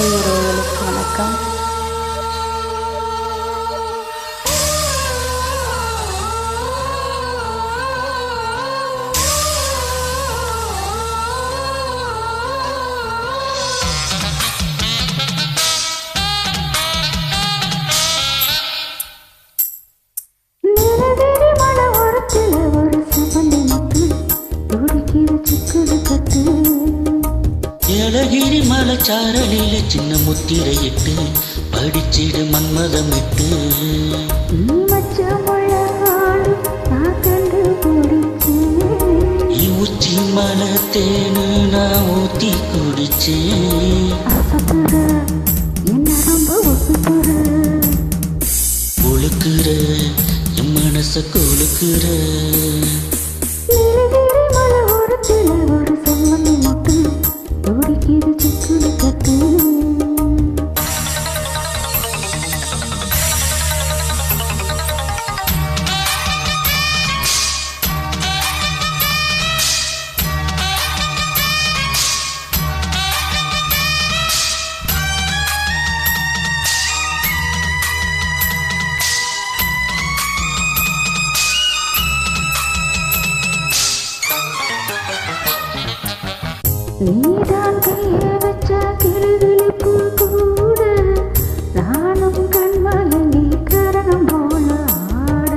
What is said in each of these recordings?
அன்பு உறவுகளுக்கு வணக்கம். ஏலகிரி மலைச்சாரலில சின்ன முத்திரையிட்டு படிச்சிடு மன்மதமிட்டு உச்சி மலை தேனு நான் ஊத்தி குடிச்சேன். ஒழுக்குற என் மனச கொழுக்குற நீதான் கையை வச்ச கிளிவிழிப்பு கூட நானும் கண்மலங்கி கரணம் போல ஆட.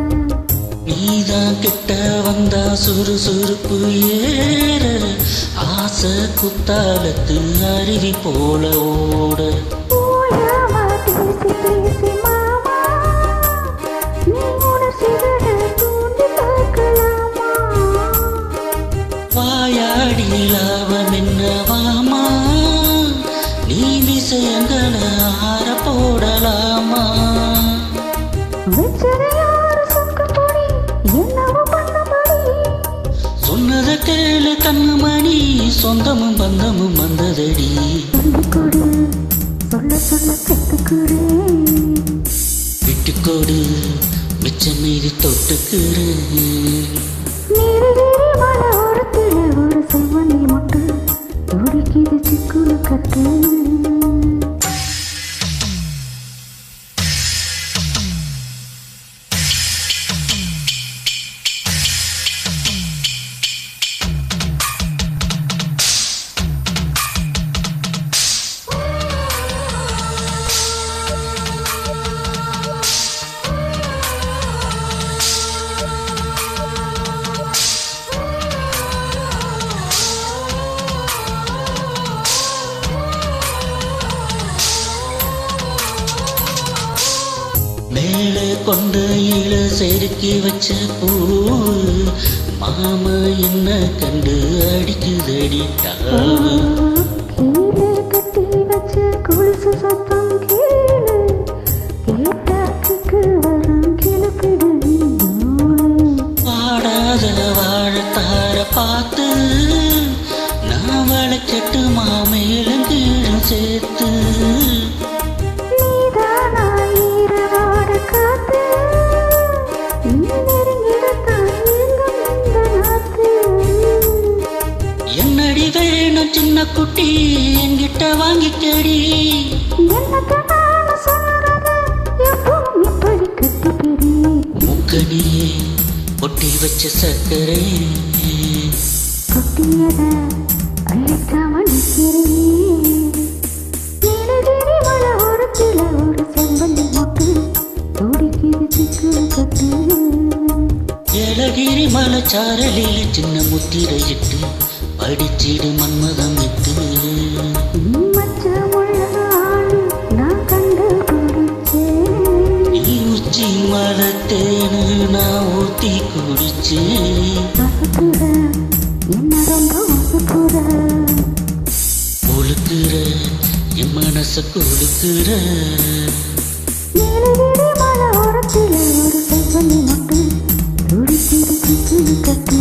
நீதான் கிட்ட வந்தா சுறுசுறுப்பு ஏற ஆசை குத்தாலத்து அருவி போல ஓட. வாயாடி லாபம் என்னவாமா நீ விஷயங்களை ஆற போடலாமா. சொன்னத கேளு கண்ணுமணி சொந்தமும் பந்தமும் வந்ததடி. விட்டுக்கொடு மிச்சம் மீறி தொட்டுக்கிறேன். ஒரு செவ்வனி மொட்டு துடிக்குது சிக்குழு கட்டு. மேலே கொண்டு இழ செருக்கி வச்ச பூ மாம என்ன கண்டு அடிக்குதடி டாவு. கட்டி வச்ச கொலுசு சத்தம் கேளு கேட்டாக்கு வரும் கிளப்பிடு. பாடாத வாழத்தார பார்த்து நான் வளைச்சட்டு மாமேலும் கீழும் சேர்த்து. என்னடி வேணும் சின்ன குட்டி என்கிட்ட வாங்கிக்கடி. முக்கடியே ஒட்டி வச்ச சக்கரை ஏலகிரி மலைச்சாரலில சின்ன முத்திரையிட்டு படிச்சிடு மன்மதமிட்டு. உச்சி மலை தேனு நான் ஊத்தி குடிச்சேன். ஒழுக்குற என் மனச கொழுக்குற ஒரு செவ்வனி மொட்டு துடிக்குது சிக்குழு கட்டு.